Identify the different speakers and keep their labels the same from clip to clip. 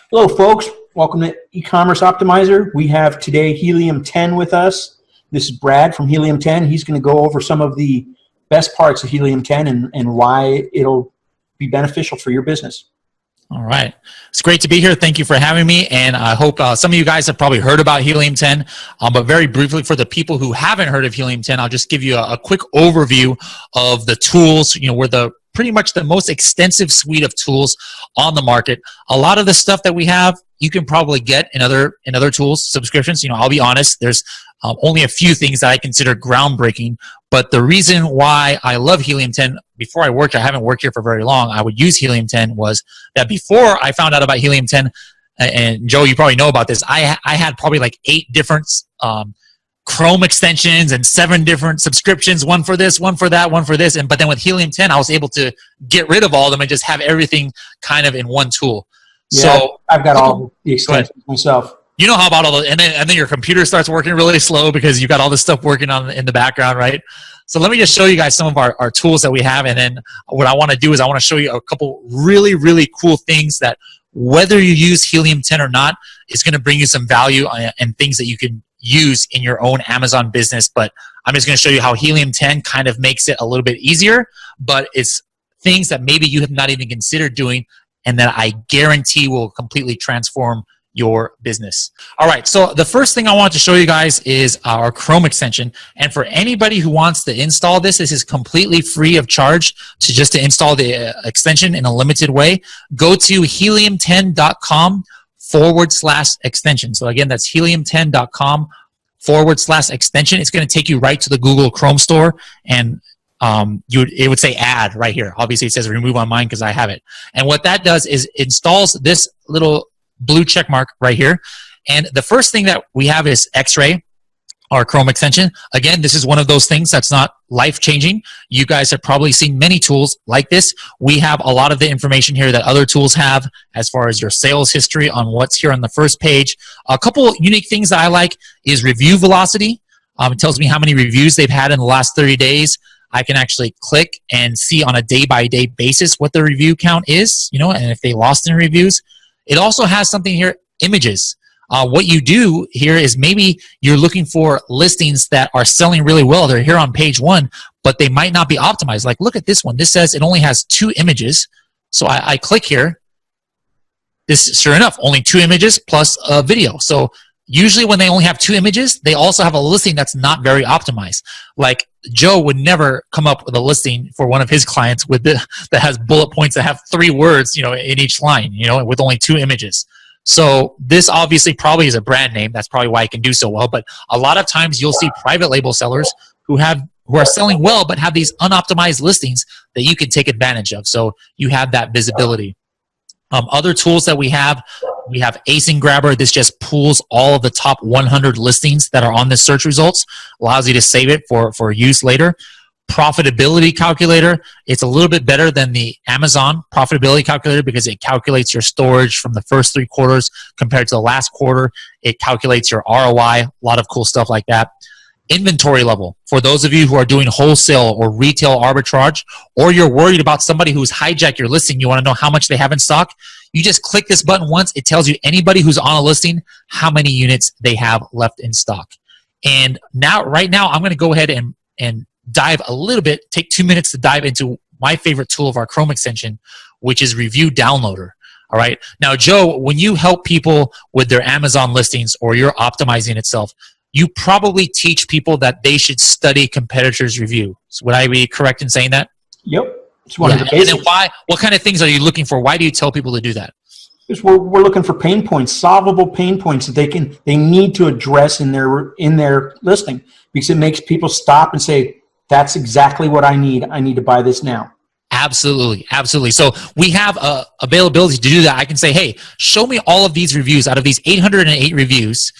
Speaker 1: Hello, folks. Welcome to Ecommerce Optimizer. We have today Helium10 with us. This is Brad from Helium10. He's going to go over some of the best parts of Helium10 and why it'll be beneficial for your business.
Speaker 2: All right. It's great to be here. Thank you for having me. And I hope some of you guys have probably heard about Helium10. But very briefly, for the people who haven't heard of Helium10, I'll just give you a quick overview of the tools. We're pretty much the most extensive suite of tools on the market. A lot of the stuff that we have, you can probably get in other tools, subscriptions. I'll be honest, there's only a few things that I consider groundbreaking. But the reason why I love Helium10, before I haven't worked here for very long, I would use Helium10, was that before I found out about Helium10, and Joe, you probably know about this, I had probably like 8 different Chrome extensions and 7 different subscriptions, one for this, one for that, one for this. But then with Helium10, I was able to get rid of all of them and just have everything kind of in one tool.
Speaker 1: Yeah,
Speaker 2: so
Speaker 1: I've got all the extensions myself.
Speaker 2: You know how about all those, and then your computer starts working really slow because you've got all this stuff working on in the background, right? So let me just show you guys some of our tools that we have, and then what I want to do is I want to show you a couple really, really cool things that, whether you use Helium10 or not, is going to bring you some value and things that you can use in your own Amazon business. But I'm just going to show you how Helium10 kind of makes it a little bit easier, but it's things that maybe you have not even considered doing and that I guarantee will completely transform your business. All right, so the first thing I want to show you guys is our Chrome extension. And for anybody who wants to install this is completely free of charge to install the extension in a limited way. Go to helium10.com/extension. So again, that's helium10.com/extension. It's going to take you right to the Google Chrome store, and it would say add right here. Obviously, it says remove on mine because I have it. And what that does is installs this little blue check mark right here. And the first thing that we have is X-Ray, our Chrome extension. Again, this is one of those things that's not life-changing. You guys have probably seen many tools like this. We have a lot of the information here that other tools have as far as your sales history on what's here on the first page. A couple unique things that I like is review velocity. It tells me how many reviews they've had in the last 30 days. I can actually click and see on a day-by-day basis what the review count is, and if they lost any reviews. It also has something here, images. What you do here is maybe you're looking for listings that are selling really well. They're here on page 1, but they might not be optimized. Like, look at this one. This says it only has 2 images. So I click here. This, sure enough, only 2 images plus a video. So usually when they only have 2 images, they also have a listing that's not very optimized. Like Joe would never come up with a listing for one of his clients that has bullet points that have 3 words, in each line, with only 2 images. So this obviously probably is a brand name. That's probably why it can do so well. But a lot of times you'll see private label sellers who are selling well but have these unoptimized listings that you can take advantage of. So you have that visibility. Other tools that we have Acing Grabber. This just pulls all of the top 100 listings that are on the search results, allows you to save it for use later. Profitability calculator. It's a little bit better than the Amazon profitability calculator because it calculates your storage from the first 3 quarters compared to the last quarter. It calculates your ROI, a lot of cool stuff like that. Inventory level. For those of you who are doing wholesale or retail arbitrage, or you're worried about somebody who's hijacked your listing, you want to know how much they have in stock, you just click this button once. It tells you anybody who's on a listing how many units they have left in stock. And right now, I'm going to go ahead and dive a little bit, take 2 minutes to dive into my favorite tool of our Chrome extension, which is Review Downloader. All right. Now, Joe, when you help people with their Amazon listings or you're optimizing itself, you probably teach people that they should study competitors' review. So would I be correct in saying that?
Speaker 1: Yep. It's one of the basics.
Speaker 2: And then what kind of things are you looking for? Why do you tell people to do that?
Speaker 1: Because we're looking for pain points, solvable pain points that they need to address in their listing, because it makes people stop and say, that's exactly what I need. I need to buy this now.
Speaker 2: Absolutely. Absolutely. So we have availability to do that. I can say, hey, show me all of these reviews out of these 808 reviews.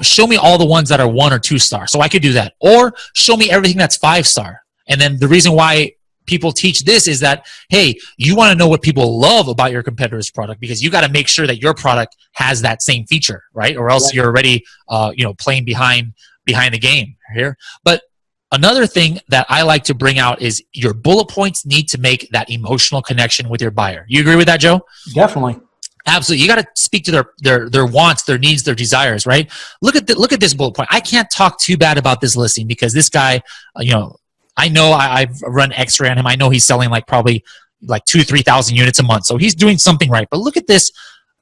Speaker 2: Show me all the ones that are 1 or 2 star. So I could do that. Or show me everything that's 5 star. And then the reason why people teach this is that, hey, you want to know what people love about your competitor's product because you got to make sure that your product has that same feature, right? Or else you're already, playing behind the game here. But another thing that I like to bring out is your bullet points need to make that emotional connection with your buyer. You agree with that, Joe?
Speaker 1: Definitely.
Speaker 2: Absolutely. You got to speak to their wants, their needs, their desires, right? Look at this bullet point. I can't talk too bad about this listing because this guy, I know I've run X-ray on him. I know he's selling probably 2,000-3,000 units a month. So he's doing something right. But look at this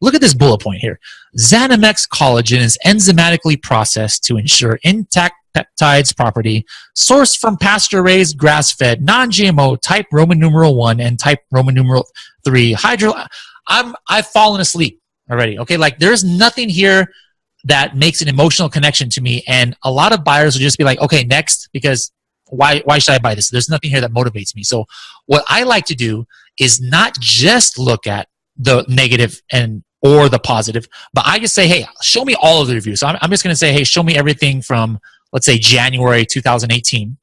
Speaker 2: bullet point here. Xanamex collagen is enzymatically processed to ensure intact peptides property, sourced from pasture-raised, grass-fed, non-GMO, type Roman numeral 1 and type Roman numeral 3 I've fallen asleep already. Okay, there's nothing here that makes an emotional connection to me, and a lot of buyers will just be like, okay, next, because why should I buy this? There's nothing here that motivates me. So what I like to do is not just look at the negative or the positive, but I just say, hey, show me all of the reviews. So I'm just going to say, hey, show me everything from, let's say, January 2018.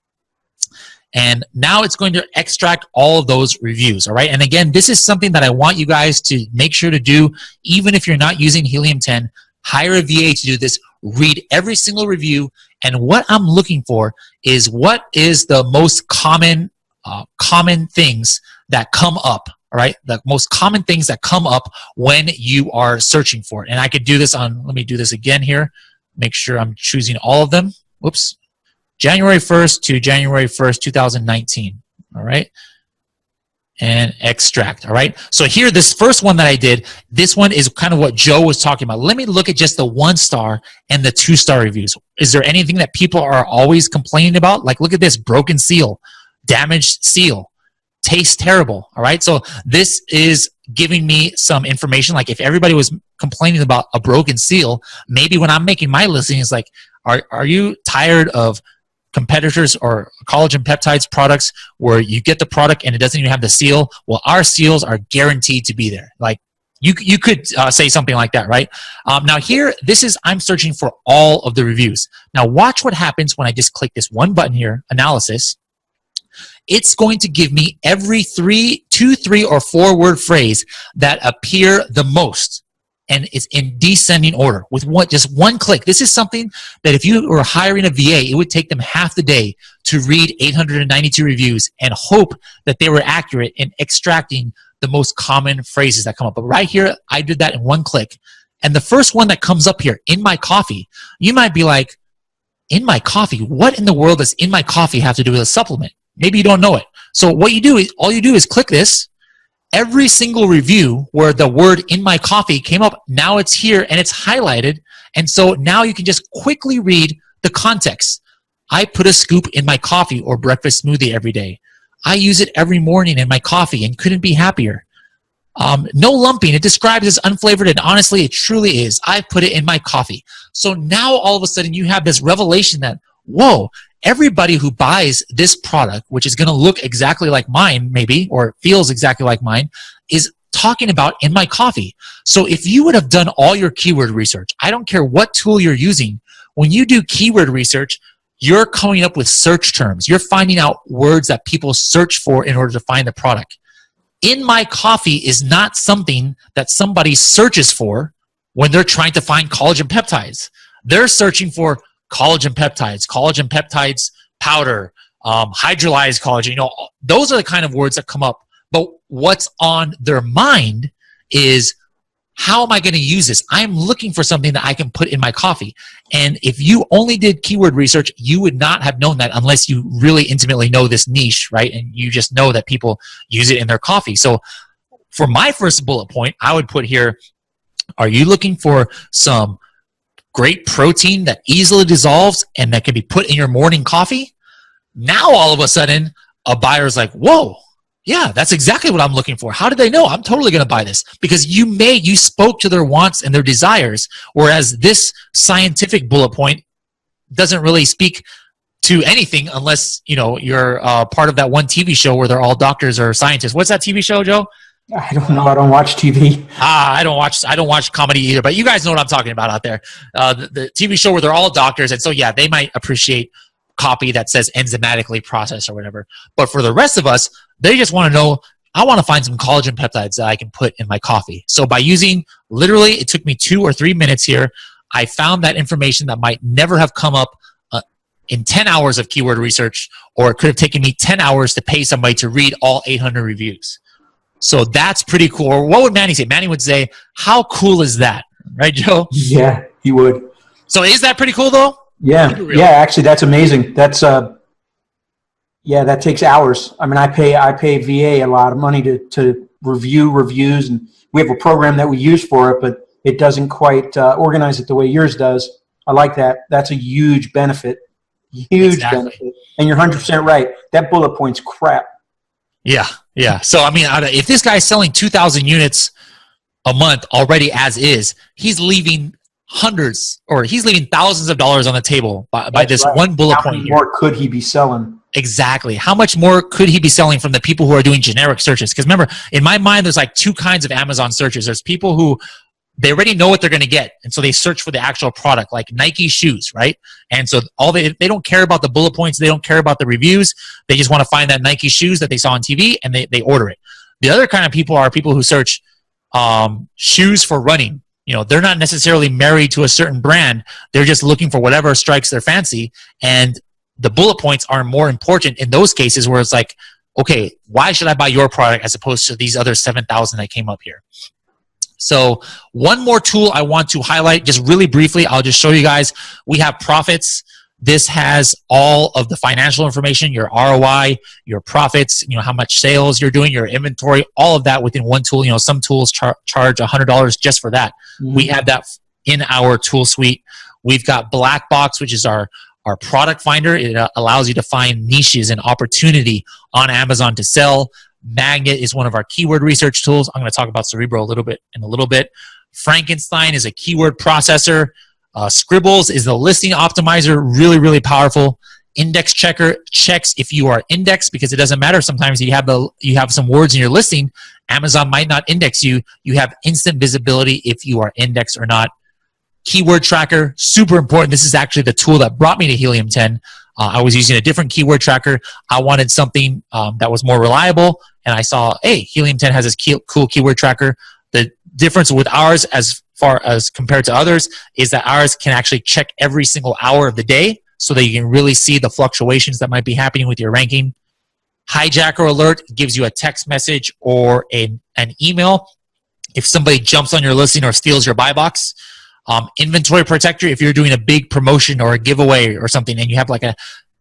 Speaker 2: And now it's going to extract all of those reviews, all right? And again, this is something that I want you guys to make sure to do, even if you're not using Helium 10. Hire a VA to do this. Read every single review. And what I'm looking for is what is the most common things that come up, all right? The most common things that come up when you are searching for it. And I could do this let me do this again here. Make sure I'm choosing all of them. Whoops. January 1st to January 1st, 2019, all right? And extract, all right? So here, this first one that I did, this one is kind of what Joe was talking about. Let me look at just the 1-star and the 2-star reviews. Is there anything that people are always complaining about? Look at this, broken seal, damaged seal, tastes terrible, all right? So this is giving me some information. If everybody was complaining about a broken seal, maybe when I'm making my listing, it's are you tired of competitors or collagen peptides products where you get the product and it doesn't even have the seal? Well, our seals are guaranteed to be there. You could say something like that, right? Now here, I'm searching for all of the reviews. Now watch what happens when I just click this one button here, analysis. It's going to give me every 2, 3, or 4 word phrase that appear the most. And it's in descending order with just one click. This is something that if you were hiring a VA, it would take them half the day to read 892 reviews and hope that they were accurate in extracting the most common phrases that come up. But right here, I did that in one click. And the first one that comes up here, in my coffee, you might be like, in my coffee? What in the world does in my coffee have to do with a supplement? Maybe you don't know it. So what you do is, all you do is click this. Every single review where the word in my coffee came up, now it's here and it's highlighted. And so now you can just quickly read the context. I put a scoop in my coffee or breakfast smoothie every day. I use it every morning in my coffee and couldn't be happier. No lumping. It describes as unflavored, and honestly, it truly is. I put it in my coffee. So now all of a sudden you have this revelation that, whoa, everybody who buys this product, which is going to look exactly like mine maybe, or feels exactly like mine, is talking about in my coffee. So if you would have done all your keyword research, I don't care what tool you're using, when you do keyword research, you're coming up with search terms. You're finding out words that people search for in order to find the product. In my coffee is not something that somebody searches for when they're trying to find collagen peptides. They're searching for collagen peptides powder, hydrolyzed collagen. Those are the kind of words that come up. But what's on their mind is, how am I going to use this? I'm looking for something that I can put in my coffee. And if you only did keyword research, you would not have known that unless you really intimately know this niche, right? And you just know that people use it in their coffee. So for my first bullet point, I would put here, are you looking for some great protein that easily dissolves and that can be put in your morning coffee? Now all of a sudden, a buyer's like, whoa, yeah, that's exactly what I'm looking for. How did they know? I'm totally going to buy this. Because you spoke to their wants and their desires, whereas this scientific bullet point doesn't really speak to anything unless you're part of that one TV show where they're all doctors or scientists. What's that TV show, Joe?
Speaker 1: I don't know. I don't watch TV.
Speaker 2: I don't watch comedy either, but you guys know what I'm talking about out there. The TV show where they're all doctors, and so yeah, they might appreciate copy that says enzymatically processed or whatever. But for the rest of us, They just want to know, I want to find some collagen peptides that I can put in my coffee. So by using, literally, it took me 2 or 3 minutes here, I found that information that might never have come up in 10 hours of keyword research, or it could have taken me 10 hours to pay somebody to read all 800 reviews. So that's pretty cool. Or what would Manny say? Manny would say, how cool is that? Right, Joe?
Speaker 1: Yeah, he would.
Speaker 2: So is that pretty cool, though?
Speaker 1: Yeah, yeah. Actually, that's amazing. That's yeah, that takes hours. I mean, I pay VA a lot of money to review reviews, and we have a program that we use for it, but it doesn't quite organize it the way yours does. I like that. That's a huge benefit. Huge benefit. And you're 100% right. That bullet point's crap.
Speaker 2: Yeah, yeah. So, I mean, if this guy's selling 2,000 units a month already as is, he's leaving hundreds, or he's leaving thousands of dollars on the table by this one bullet point here.
Speaker 1: How much more could he be selling?
Speaker 2: Exactly. How much more could he be selling from the people who are doing generic searches? Because remember, in my mind, there's like 2 kinds of Amazon searches. There's people who, they already know what they're going to get, and so they search for the actual product, like Nike shoes, right? And so they don't care about the bullet points, they don't care about the reviews, they just want to find that Nike shoes that they saw on TV, and they order it. The other kind of people are people who search shoes for running. You know, they're not necessarily married to a certain brand, they're just looking for whatever strikes their fancy, and the bullet points are more important in those cases where it's like, okay, why should I buy your product as opposed to these other 7,000 that came up here? So one more tool I want to highlight just really briefly. I'll just show you guys. We have Profits. This has all of the financial information, your ROI, your profits, you know, how much sales you're doing, your inventory, all of that within one tool. You know, some tools charge $100 just for that. Mm-hmm. We have that in our tool suite. We've got Black Box, which is our product finder. It allows you to find niches and opportunity on Amazon to sell. Magnet is one of our keyword research tools. I'm going to talk about Cerebro in a little bit. Frankenstein is a keyword processor. Scribbles is the listing optimizer, really, really powerful. Index Checker checks if you are indexed, because it doesn't matter. Sometimes you have some words in your listing. Amazon might not index you. You have instant visibility if you are indexed or not. Keyword Tracker, super important. This is actually the tool that brought me to Helium10. I was using a different keyword tracker. I wanted something that was more reliable, and I saw, hey, Helium10 has this cool keyword tracker. The difference with ours as far as compared to others is that ours can actually check every single hour of the day so that you can really see the fluctuations that might be happening with your ranking. Hijacker Alert gives you a text message or an email if somebody jumps on your listing or steals your buy box. Inventory Protector, if you're doing a big promotion or a giveaway or something and you have like a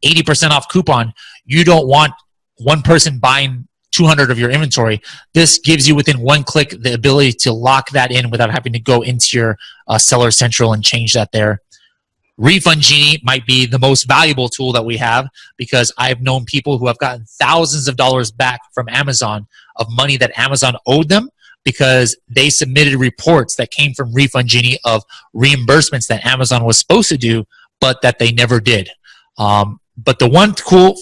Speaker 2: 80% off coupon, you don't want one person buying 200 of your inventory. This gives you within one click the ability to lock that in without having to go into your Seller Central and change that there. Refund Genie might be the most valuable tool that we have, because I've known people who have gotten thousands of dollars back from Amazon of money that Amazon owed them, because they submitted reports that came from Refund Genie of reimbursements that Amazon was supposed to do, but that they never did. But the one cool,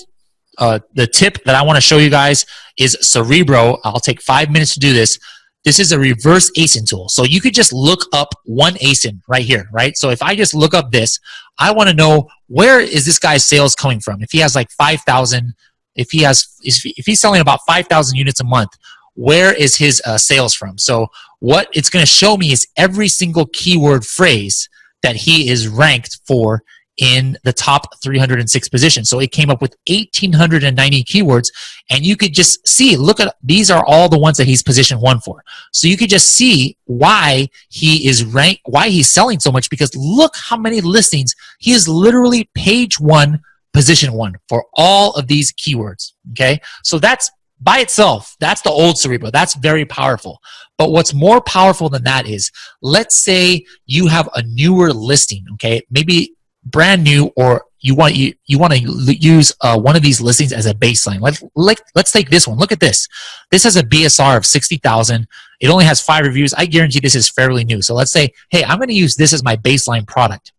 Speaker 2: the tip that I want to show you guys is Cerebro. I'll take 5 minutes to do this. This is a reverse Acing tool. So you could just look up one Acing right here, right? So if I just look up this, I want to know, where is this guy's sales coming from? If he has like 5,000, if he's selling about 5,000 units a month, where is his sales from? So what it's going to show me is every single keyword phrase that he is ranked for in the top 306 positions. So it came up with 1,890 keywords, and you could just see, look at, these are all the ones that he's position 1 for. So you could just see why he is ranked, why he's selling so much, because look how many listings. He is literally page 1, position 1 for all of these keywords, okay? So that's, by itself, that's the old Cerebro. That's very powerful. But what's more powerful than that is, let's say you have a newer listing, okay? Maybe brand new, or you want to use one of these listings as a baseline. Let's take this one. Look at this. This has a BSR of 60,000. It only has 5 reviews. I guarantee this is fairly new. So let's say, hey, I'm going to use this as my baseline product.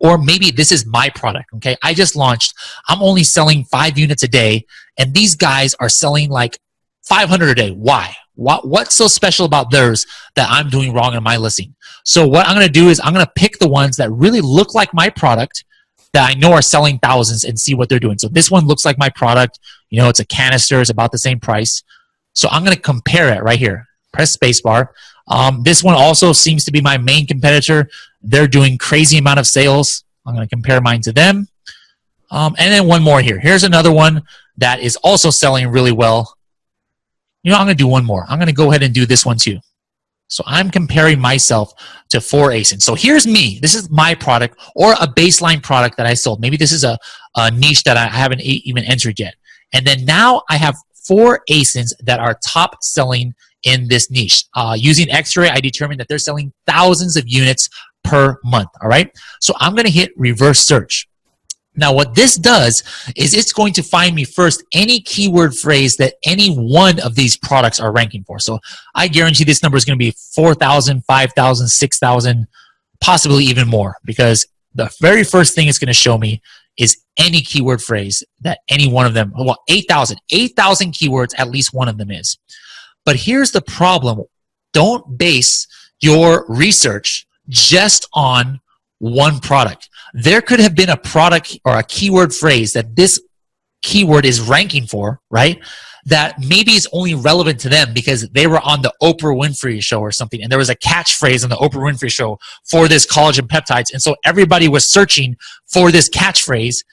Speaker 2: Or maybe this is my product, okay? I just launched. I'm only selling 5 units a day, and these guys are selling like 500 a day. Why? What's so special about theirs that I'm doing wrong in my listing? So what I'm going to do is I'm going to pick the ones that really look like my product, that I know are selling thousands and see what they're doing. So this one looks like my product. You know, it's a canister. It's about the same price. So I'm going to compare it right here. Press spacebar. This one also seems to be my main competitor. They're doing crazy amount of sales. I'm going to compare mine to them. And then one more here. Here's another one that is also selling really well. You know, I'm going to do one more. I'm going to go ahead and do this one too. So I'm comparing myself to 4 Acing. So here's me. This is my product or a baseline product that I sold. Maybe this is a niche that I haven't even entered yet. And then now I have 4 Acings that are top selling in this niche. Using X-Ray, I determined that they're selling thousands of units per month. All right. So I'm going to hit reverse search. Now, what this does is it's going to find me first any keyword phrase that any one of these products are ranking for. So I guarantee this number is going to be 4,000, 5,000, 6,000, possibly even more, because the very first thing it's going to show me is any keyword phrase that any one of them, well, 8,000 keywords, at least one of them is. But here's the problem. Don't base your research just on one product. There could have been a product or a keyword phrase that this keyword is ranking for, right? That maybe is only relevant to them because they were on the Oprah Winfrey show or something, and there was a catchphrase on the Oprah Winfrey show for this collagen peptides, and so everybody was searching for this catchphrase,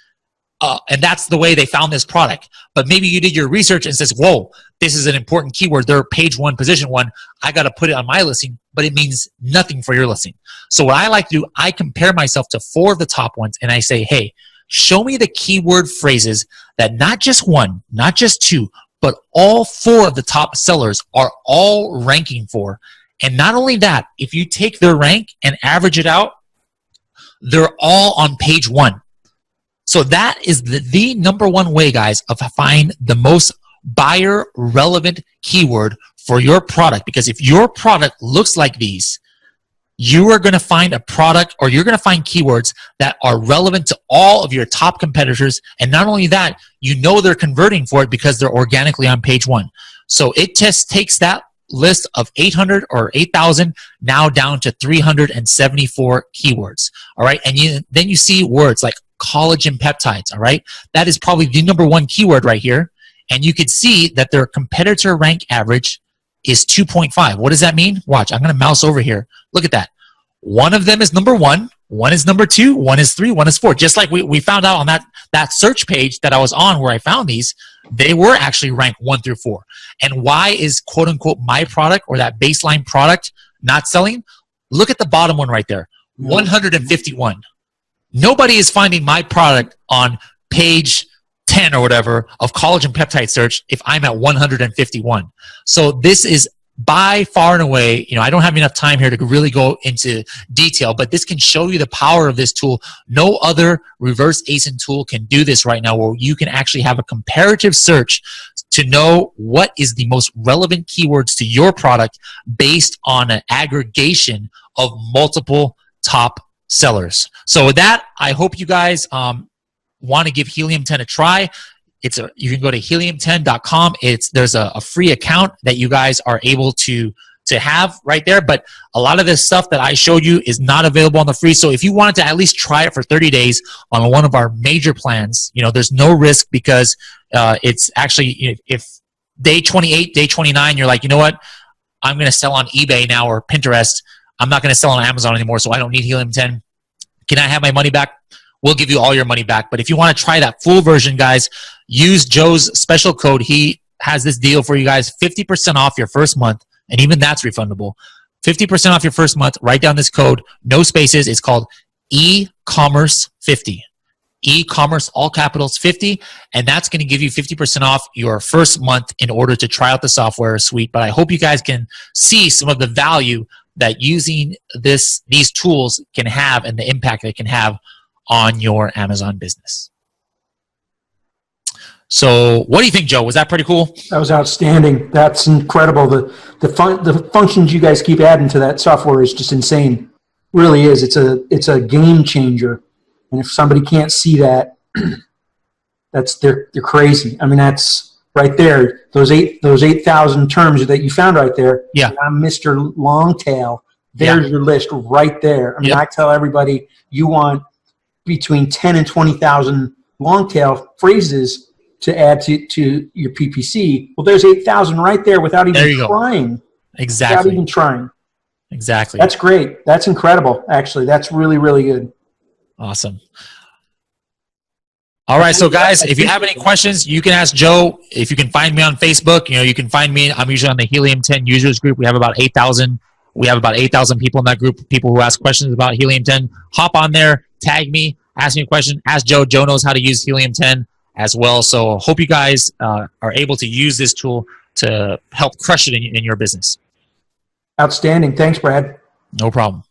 Speaker 2: and that's the way they found this product. But maybe you did your research and says, whoa, this is an important keyword. They're page 1, position 1. I got to put it on my listing, but it means nothing for your listing. So what I like to do, I compare myself to 4 of the top ones, and I say, hey, show me the keyword phrases that not just 1, not just 2, but all 4 of the top sellers are all ranking for. And not only that, if you take their rank and average it out, they're all on page 1. So that is the number one way, guys, of finding the most buyer relevant keyword for your product. Because if your product looks like these, you are going to find a product, or you're going to find keywords that are relevant to all of your top competitors. And not only that, you know they're converting for it because they're organically on page 1. So it just takes that list of 800 or 8,000 now down to 374 keywords. All right. And then you see words like collagen peptides. All right. That is probably the number 1 keyword right here. And you could see that their competitor rank average is 2.5. What does that mean? Watch, I'm going to mouse over here. Look at that. One of them is number 1, one is number 2, one is 3, one is 4. Just like we found out on that search page that I was on where I found these, they were actually ranked 1 through 4. And why is quote unquote my product or that baseline product not selling? Look at the bottom one right there, 151. Nobody is finding my product on page 10 or whatever of collagen peptide search if I'm at 151. So this is by far and away, I don't have enough time here to really go into detail, but this can show you the power of this tool. No other reverse Acing tool can do this right now, where you can actually have a comparative search to know what is the most relevant keywords to your product based on an aggregation of multiple top sellers. So with that, I hope you guys want to give Helium10 a try. You can go to helium10.com. There's a free account that you guys are able to have right there. But a lot of this stuff that I showed you is not available on the free. So if you wanted to at least try it for 30 days on one of our major plans, there's no risk, because it's actually, if day 28, day 29, you're like, you know what, I'm going to sell on eBay now or Pinterest. I'm not going to sell on Amazon anymore, so I don't need Helium10. Can I have my money back? We'll give you all your money back. But if you want to try that full version, guys, use Joe's special code. He has this deal for you guys, 50% off your first month, and even that's refundable. 50% off your first month. Write down this code, no spaces. It's called Ecommerce 50. Ecommerce, all capitals, 50, and that's going to give you 50% off your first month in order to try out the software suite. But I hope you guys can see some of the value that using these tools can have and the impact they can have on your Amazon business. So what do you think, Joe? Was that pretty cool?
Speaker 1: That was outstanding. That's incredible. The functions you guys keep adding to that software is just insane. Really is. It's a game changer. And if somebody can't see that, they're crazy. I mean, that's right there. Those 8,000 terms that you found right there.
Speaker 2: Yeah.
Speaker 1: I'm Mr. Longtail. There's your list right there. I mean, I tell everybody, you want between 10 and 20,000 long tail phrases to add to your PPC. Well, there's 8,000 right there without even trying.
Speaker 2: Exactly.
Speaker 1: Without even trying.
Speaker 2: Exactly.
Speaker 1: That's great. That's incredible. Actually, that's really, really good.
Speaker 2: Awesome. All right, so guys, if you have any questions, you can ask Joe. If you can find me on Facebook, you can find me. I'm usually on the Helium10 users group. We have about 8,000. We have about 8,000 people in that group. People who ask questions about Helium10. Hop on there, tag me, ask me a question. Ask Joe. Joe knows how to use Helium10 as well. So hope you guys are able to use this tool to help crush it in your business.
Speaker 1: Outstanding. Thanks, Brad.
Speaker 2: No problem.